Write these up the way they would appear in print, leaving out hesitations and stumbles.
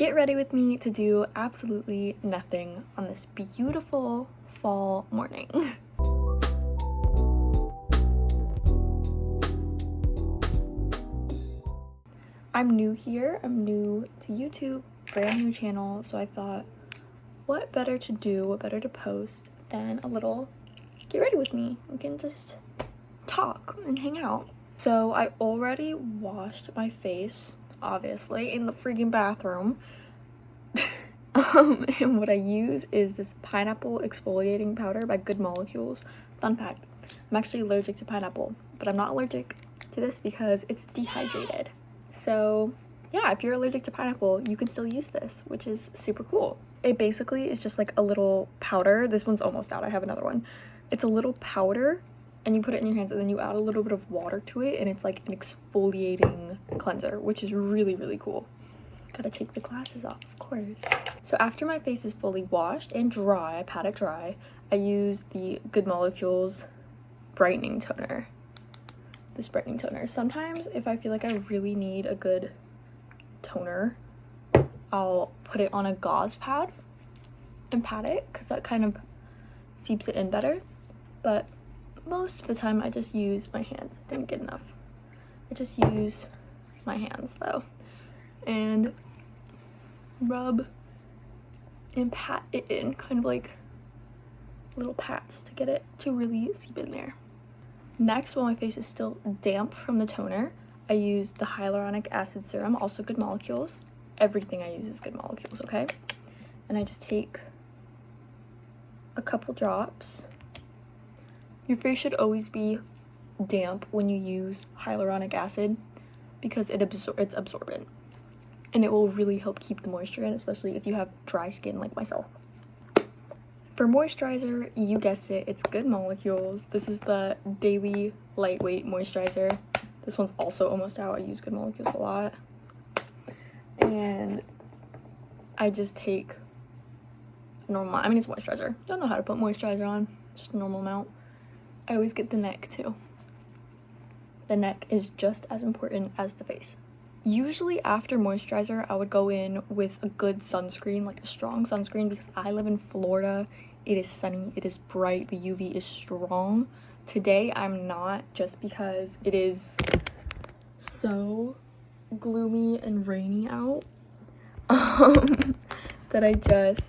Get ready with me to do absolutely nothing on this beautiful fall morning. I'm new here, I'm new to YouTube, brand new channel, so I thought, what better to do, what better to post than a little get ready with me. We can just talk and hang out. So I already washed my face, obviously, in the freaking bathroom. And what I use is this pineapple exfoliating powder by Good Molecules. Fun fact, I'm actually allergic to pineapple, but I'm not allergic to this because it's dehydrated. So yeah, if you're allergic to pineapple, you can still use this, which is super cool. It basically is just like a little powder. This one's almost out, I have another one. It's a little powder and you put it in your hands and then you add a little bit of water to it and it's like an exfoliating cleanser, which is really, really cool. Gotta take the glasses off, of course. So after my face is fully washed and dry, I pat it dry, I use the Good Molecules brightening toner. This brightening toner. Sometimes if I feel like I really need a good toner, I'll put it on a gauze pad and pat it because that kind of seeps it in better. But most of the time I just use my hands. I didn't get enough. I just use my hands though. And rub and pat it in, kind of like little pats to get it to really seep in there. Next, while my face is still damp from the toner, I use the hyaluronic acid serum, also Good Molecules. Everything I use is Good Molecules, okay? And I just take a couple drops. Your face should always be damp when you use hyaluronic acid because it's absorbent. And it will really help keep the moisture in, especially if you have dry skin like myself. For moisturizer, you guessed it, it's Good Molecules. This is the Daily Lightweight Moisturizer. This one's also almost out. I use Good Molecules a lot. And I just take normal, I mean it's moisturizer. You don't know how to put moisturizer on, it's just a normal amount. I always get the neck too. The neck is just as important as the face. Usually after moisturizer, I would go in with a good sunscreen, like a strong sunscreen, because I live in Florida. It is sunny, it is bright, the UV is strong. Today I'm not, just because it is so gloomy and rainy out that I just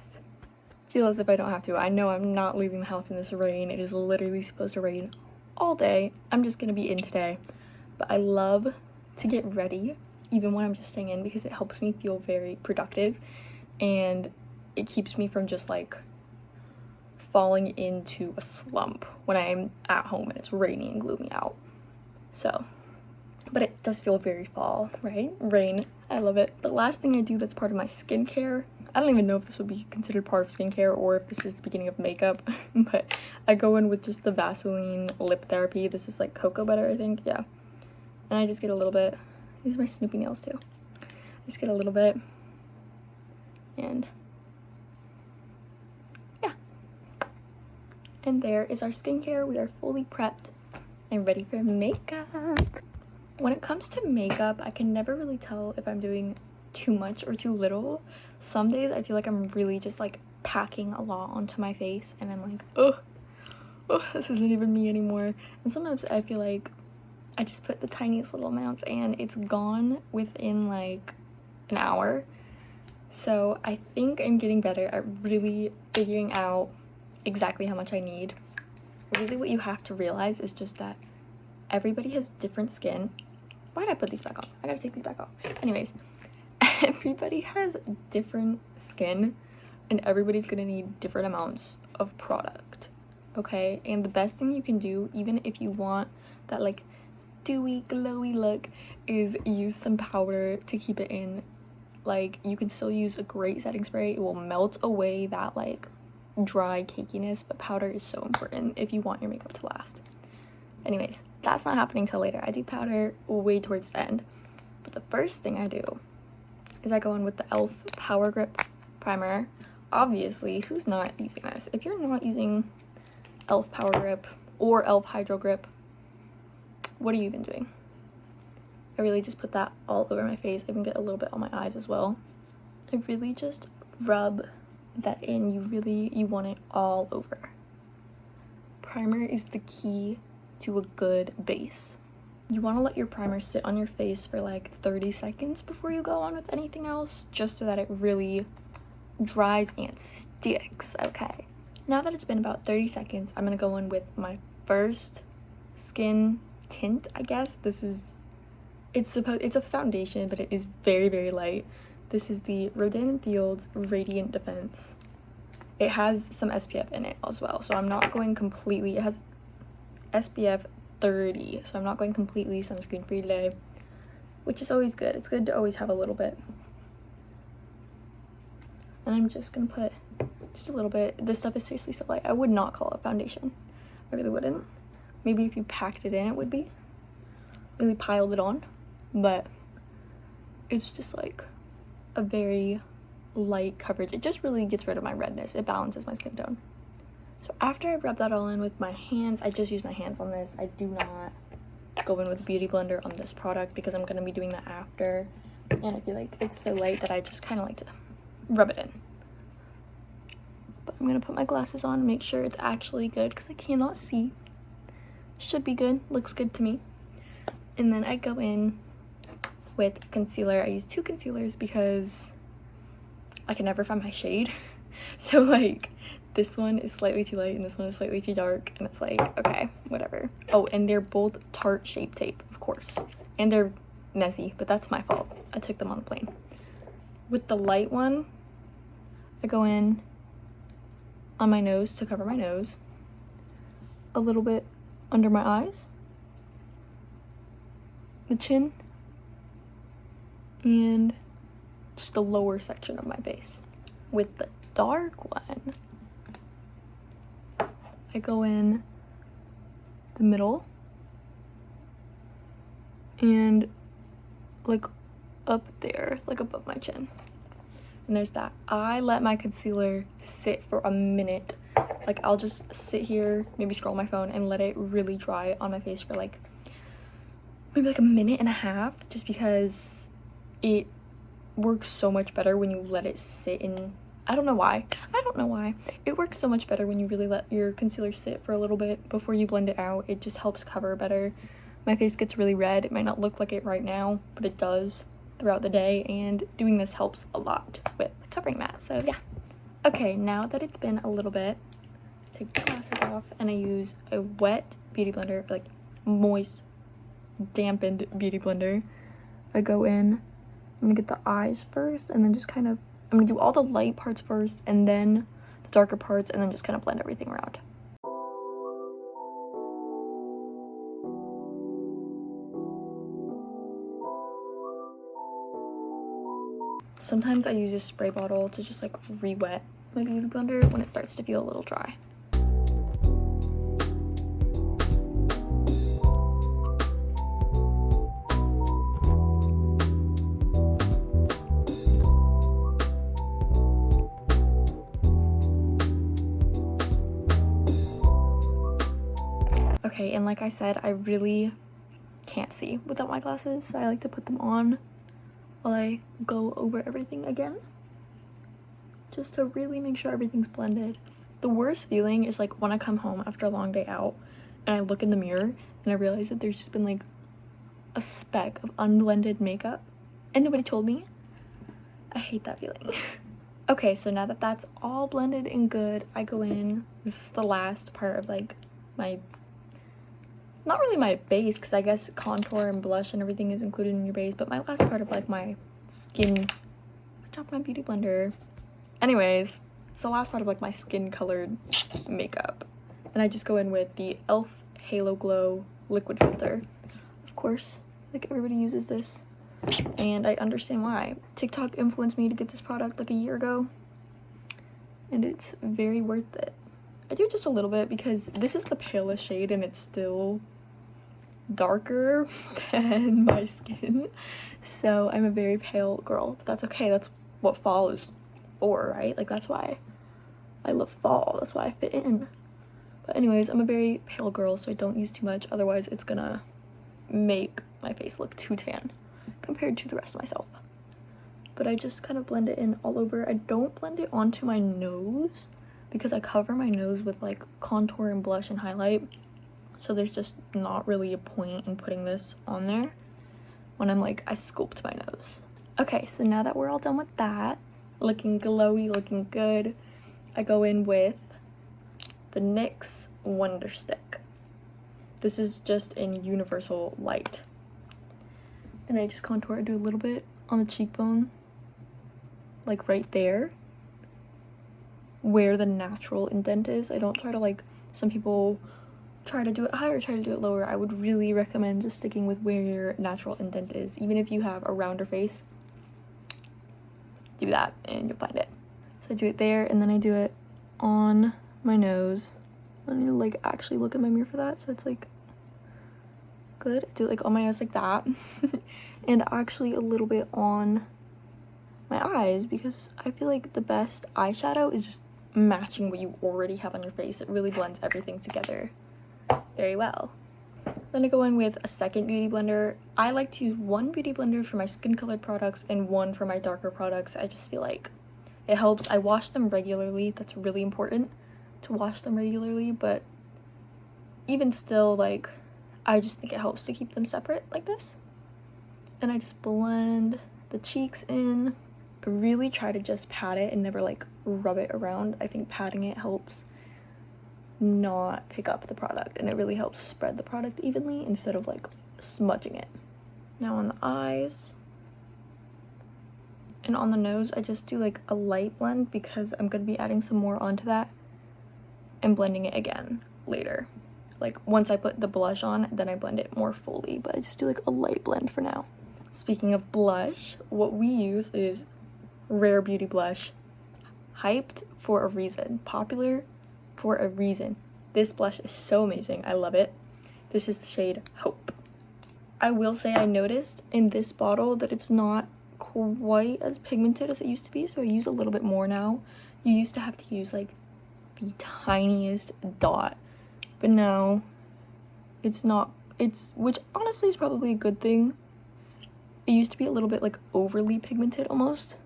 feel as if I don't have to. I know I'm not leaving the house in this rain. It is literally supposed to rain all day. I'm just gonna be in today, but I love to get ready even when I'm just staying in because it helps me feel very productive and it keeps me from just like falling into a slump when I'm at home and it's rainy and gloomy out. So, but it does feel very fall, right? Rain, I love it. The last thing I do that's part of my skincare, I don't even know if this would be considered part of skincare or if this is the beginning of makeup, but I go in with just the Vaseline lip therapy. This is like cocoa butter, I think, yeah. And I just get a little bit. These are my Snoopy nails too. Just get a little bit. And yeah. And there is our skincare. We are fully prepped and ready for makeup. When it comes to makeup, I can never really tell if I'm doing too much or too little. Some days I feel like I'm really just like packing a lot onto my face and I'm like, oh, this isn't even me anymore. And sometimes I feel like I just put the tiniest little amounts and it's gone within like an hour. So I think I'm getting better at really figuring out exactly how much I need. Really what you have to realize is just that everybody has different skin. Why did I put these back on? I gotta take these back off. Anyways, everybody has different skin and everybody's gonna need different amounts of product, okay? And the best thing you can do, even if you want that like dewy glowy look, is use some powder to keep it in. Like you can still use a great setting spray. It will melt away that like dry cakiness, but powder is so important if you want your makeup to last. Anyways, that's not happening till later. I do powder way towards the end, but the first thing I do is I go in with the e.l.f. Power Grip Primer. Obviously, who's not using this? If you're not using e.l.f. Power Grip or e.l.f. Hydro Grip, what are you even doing? I really just put that all over my face. I even get a little bit on my eyes as well. I really just rub that in. You want it all over. Primer is the key to a good base. You want to let your primer sit on your face for like 30 seconds before you go on with anything else, just so that it really dries and sticks, okay? Now that it's been about 30 seconds, I'm gonna go in with my first skin tint, I guess. It's a foundation, but it is very, very light. This is the Rodin & Field's Radiant Defense. It has some SPF in it as well, so I'm not going completely, it has SPF 30, so I'm not going completely sunscreen free today, which is always good. It's good to always have a little bit. And I'm just gonna put just a little bit. This stuff is seriously so light. I would not call it foundation. I really wouldn't. Maybe if you packed it in, it would be. Really piled it on, but it's just like a very light coverage. It just really gets rid of my redness. It balances my skin tone. So after I rub that all in with my hands, I just use my hands on this. I do not go in with a beauty blender on this product because I'm going to be doing that after. And I feel like it's so light that I just kind of like to rub it in. But I'm going to put my glasses on and make sure it's actually good because I cannot see. Should be good. Looks good to me. And then I go in with concealer. I use 2 concealers because I can never find my shade. So like this one is slightly too light and this one is slightly too dark, and it's like, okay, whatever. Oh, and they're both Tarte Shape Tape, of course. And they're messy, but that's my fault. I took them on a plane. With the light one, I go in on my nose to cover my nose, a little bit under my eyes, the chin, and just the lower section of my face. With the dark one, I go in the middle and like up there, like above my chin. And there's that. I let my concealer sit for a minute. Like I'll just sit here, maybe scroll my phone and let it really dry on my face for like maybe like a minute and a half, just because it works so much better when you let it sit in. I don't know why. It works so much better when you really let your concealer sit for a little bit before you blend it out. It just helps cover better. My face gets really red. It might not look like it right now, but it does throughout the day, and doing this helps a lot with covering that. So yeah. Okay, now that it's been a little bit, I take the glasses off and I use a wet beauty blender, like moist, dampened beauty blender. I go in, I'm gonna get the eyes first, and then just kind of, I'm gonna do all the light parts first and then the darker parts, and then just kind of blend everything around. Sometimes I use a spray bottle to just like re-wet my beauty blender when it starts to feel a little dry. Okay, and like I said, I really can't see without my glasses, so I like to put them on while I go over everything again, just to really make sure everything's blended. The worst feeling is like when I come home after a long day out and I look in the mirror and I realize that there's just been like a speck of unblended makeup and nobody told me. I hate that feeling. Okay, so now that that's all blended and good, I go in. This is the last part of like my, not really my base, because I guess contour and blush and everything is included in your base, but my last part of like my skin, I dropped my beauty blender. Anyways, it's the last part of like my skin colored makeup. And I just go in with the e.l.f. Halo Glow liquid filter. Of course, like everybody uses this. And I understand why. TikTok influenced me to get this product like a year ago. And it's very worth it. I do just a little bit because this is the palest shade and it's still darker than my skin. So I'm a very pale girl, but that's okay. That's what fall is for, right? Like that's why I love fall. That's why I fit in. But anyways, I'm a very pale girl, so I don't use too much. Otherwise, it's gonna make my face look too tan compared to the rest of myself. but I just kind of blend it in all over. I don't blend it onto my nose because I cover my nose with like contour and blush and highlight, so there's just not really a point in putting this on there when I'm like, I sculpt my nose. Okay, so now that we're all done with that, looking glowy, looking good, I go in with the NYX Wonder Stick. This is just in Universal Light. And I just contour, I do a little bit on the cheekbone, like right there, where the natural indent is. I don't try to, like, some people try to do it higher, try to do it lower. I would really recommend just sticking with where your natural indent is. Even if you have a rounder face, do that and you'll find it. So I do it there, and then I do it on my nose. I need to like actually look at my mirror for that, so it's like good. I do it like on my nose like that. And actually a little bit on my eyes, because I feel like the best eyeshadow is just matching what you already have on your face. It really blends everything together very well. Then I go in with a second beauty blender. I like to use one beauty blender for my skin colored products and one for my darker products. I just feel like it helps. I wash them regularly. That's really important to wash them regularly, but even still, like, I just think it helps to keep them separate like this. And I just blend the cheeks in, but really try to just pat it and never like rub it around. I think patting it helps not pick up the product, and it really helps spread the product evenly instead of like smudging it. Now on the eyes and on the nose, I just do like a light blend because I'm going to be adding some more onto that and blending it again later. Like once I put the blush on, then I blend it more fully, but I just do like a light blend for now. Speaking of blush, what we use is Rare Beauty blush. Hyped for a reason, popular for a reason. This blush is so amazing. I love it. This is the shade Hope. I will say I noticed in this bottle that it's not quite as pigmented as it used to be, so I use a little bit more now. You used to have to use like the tiniest dot, but now it's not, which honestly is probably a good thing. It used to be a little bit like overly pigmented almost,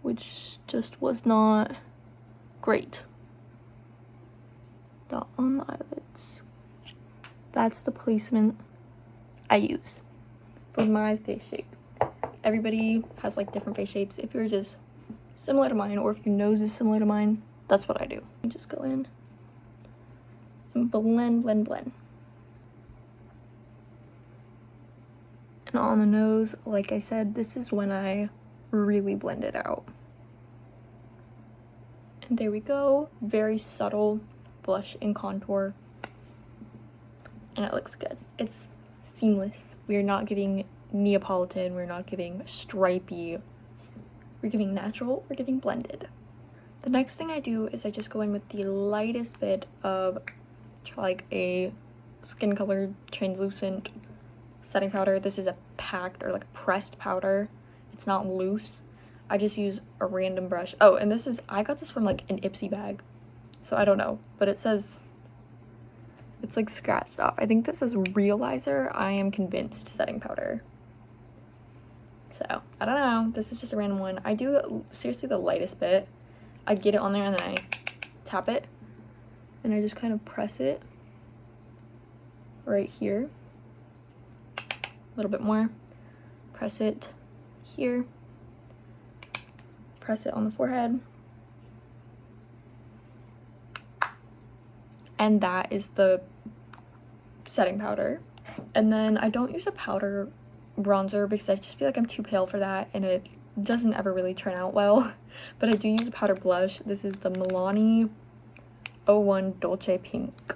which just was not great. Dot on the eyelids. That's the placement I use for my face shape. Everybody has like different face shapes. If yours is similar to mine, or if your nose is similar to mine, that's what I do. You just go in and blend, blend, blend. And on the nose, like I said, this is when I really blend it out. And there we go. Very subtle blush and contour. And it looks good. It's seamless. We are not giving Neapolitan. We're not giving stripey. We're giving natural. We're giving blended. The next thing I do is I just go in with the lightest bit of like a skin colored translucent setting powder. This is a packed or like pressed powder. It's not loose. I just use a random brush. Oh, and this is, I got this from like an Ipsy bag, so I don't know, but it says it's like scratched off. I think this is Realizer I Am Convinced setting powder. So I don't know, this is just a random one. I do seriously the lightest bit. I get it on there and then I tap it and I just kind of press it right here. A little bit more. Press it here. Press it on the forehead. And that is the setting powder. And then I don't use a powder bronzer because I just feel like I'm too pale for that and it doesn't ever really turn out well. But I do use a powder blush. This is the Milani 01 Dolce Pink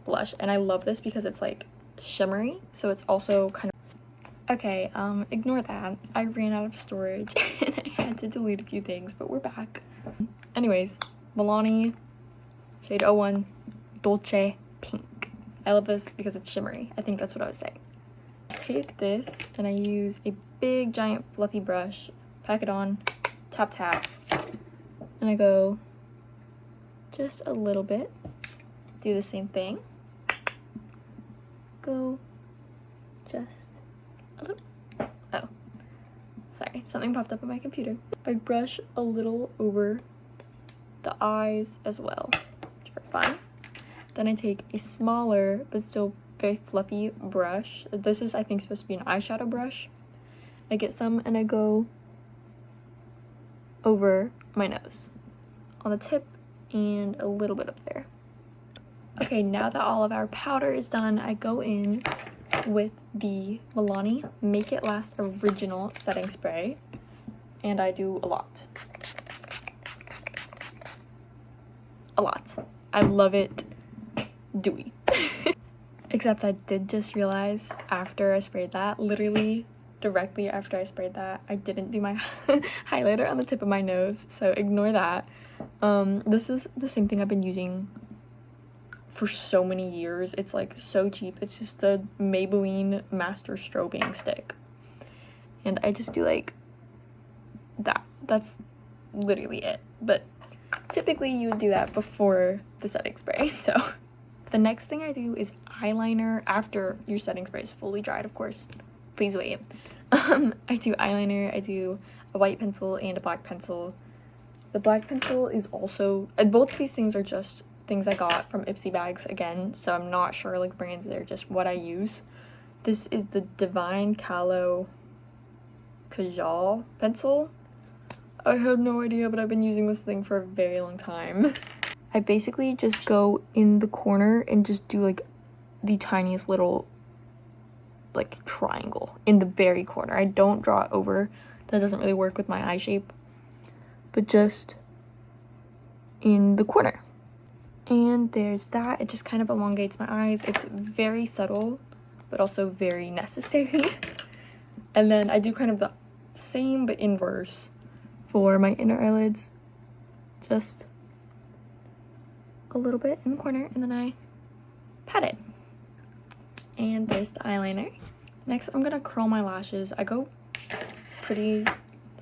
blush, and I love this because it's like shimmery, so it's also kind of okay. Ignore that. I ran out of storage and I had to delete a few things, but we're back. Anyways, Milani shade 01 Dolce Pink. I love this because it's shimmery. I think that's what I was saying. Take this and I use a big giant fluffy brush, pack it on, tap tap, and I go just a little bit. Do the same thing. Go just a little. Oh, Sorry, something popped up on my computer. I brush a little over the eyes as well, which is fine. Then I take a smaller but still very fluffy brush. This is, I think, supposed to be an eyeshadow brush. I get some and I go over my nose, on the tip, and a little bit up there. Okay, now that all of our powder is done, I go in with the Milani Make It Last Original Setting Spray, and I do a lot. I love it dewy. Except I did just realize after I sprayed that, literally directly after I sprayed that, I didn't do my highlighter on the tip of my nose, so ignore that. This is the same thing I've been using for so many years. It's like so cheap. It's just the Maybelline Master Strobing Stick, and I just do like that. That's literally it, but typically you would do that before the setting spray. So the next thing I do is eyeliner after your setting spray is fully dried, of course. Please wait. I do eyeliner, I do a white pencil and a black pencil. The black pencil is also, both of these things are just things I got from Ipsy bags again, so I'm not sure like brands, they're just what I use. This is the Divine Calo Kajal pencil. I have no idea, but I've been using this thing for a very long time. I basically just go in the corner and just do like the tiniest little like triangle in the very corner. I don't draw it over. That doesn't really work with my eye shape, but just in the corner. And there's that. It just kind of elongates my eyes. It's very subtle, but also very necessary. And then I do kind of the same but inverse for my inner eyelids. Just a little bit in the corner, and then I pat it. And there's the eyeliner. Next, I'm gonna curl my lashes. I go pretty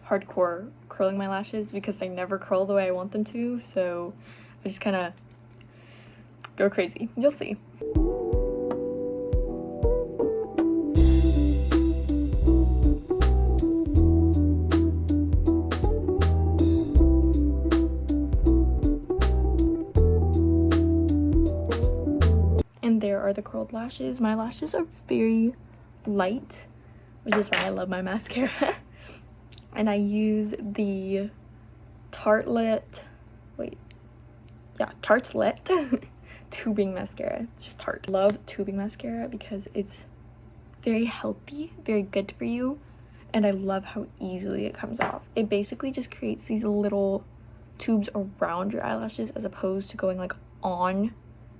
hardcore curling my lashes because they never curl the way I want them to, so I just kind of go crazy. You'll see. And there are the curled lashes. My lashes are very light, which is why I love my mascara. And I use the Tartelette tubing mascara. It's just Tarte. Love tubing mascara because it's very healthy, very good for you, and I love how easily it comes off. It basically just creates these little tubes around your eyelashes as opposed to going like on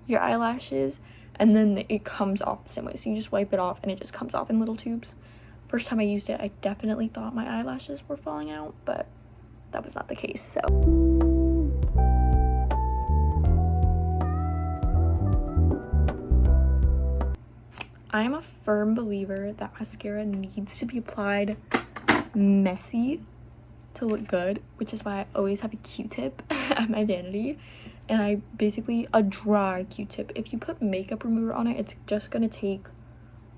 your eyelashes, and then it comes off the same way. So you just wipe it off and it just comes off in little tubes. First time I used it, I definitely thought my eyelashes were falling out, but that was not the case. So I am a firm believer that mascara needs to be applied messy to look good, which is why I always have a Q-tip at my vanity. And I basically, a dry Q-tip. If you put makeup remover on it, it's just gonna take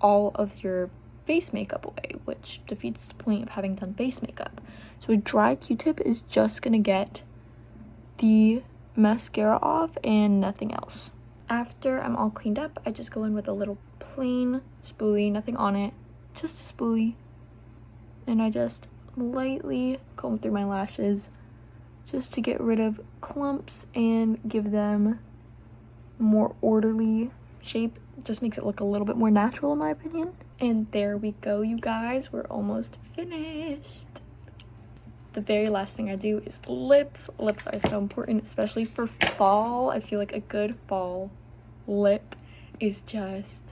all of your face makeup away, which defeats the point of having done face makeup. So a dry Q-tip is just gonna get the mascara off and nothing else. After I'm all cleaned up, I just go in with a little plain spoolie, nothing on it, just a spoolie, and I just lightly comb through my lashes just to get rid of clumps and give them more orderly shape. It just makes it look a little bit more natural in my opinion. And there we go, you guys, we're almost finished. The very last thing I do is lips. Lips are so important, especially for fall. I feel like a good fall lip is just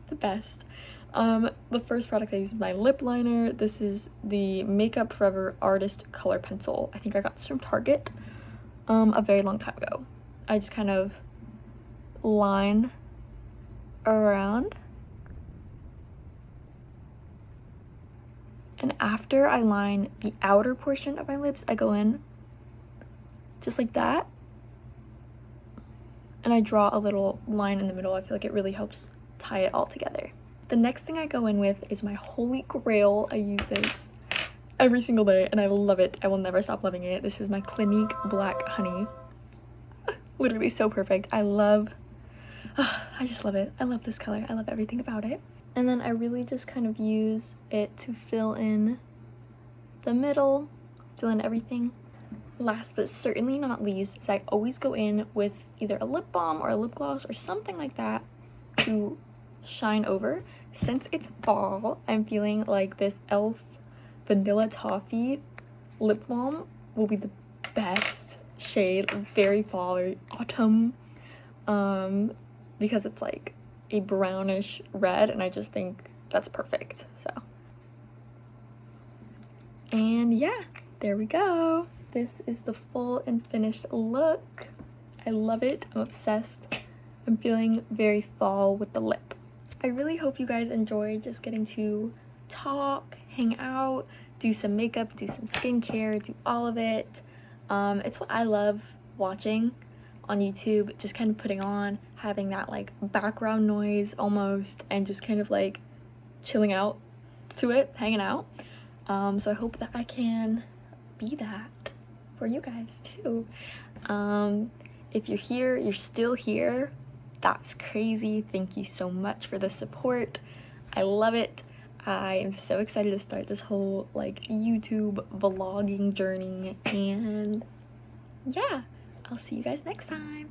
the best. The first product I use is my lip liner. This is the Makeup Forever Artist Color Pencil. I think I got this from Target a very long time ago. I just kind of line around, and after I line the outer portion of my lips, I go in just like that, and I draw a little line in the middle. I feel like it really helps tie it all together. The next thing I go in with is my holy grail. I use this every single day and I love it. I will never stop loving it. This is my Clinique Black Honey. Literally so perfect. I just love it. I love this color. I love everything about it. And then I really just kind of use it to fill in the middle, fill in everything. Last but certainly not least is I always go in with either a lip balm or a lip gloss or something like that to shine over. Since it's fall, I'm feeling like this e.l.f. Vanilla Toffee lip balm will be the best shade, very fall or autumn, because it's like a brownish red and I just think that's perfect. So, and yeah, there we go. This is the full and finished look. I love it. I'm obsessed. I'm feeling very fall with the lip. I really hope you guys enjoyed just getting to talk, hang out, do some makeup, do some skincare, do all of it. It's what I love watching on YouTube, just kind of putting on, having that like background noise almost, and just kind of like chilling out to it, hanging out. So I hope that I can be that for you guys too. If you're here, you're still here, that's crazy. Thank you so much for the support. I love it. I am so excited to start this whole like YouTube vlogging journey, and yeah, I'll see you guys next time.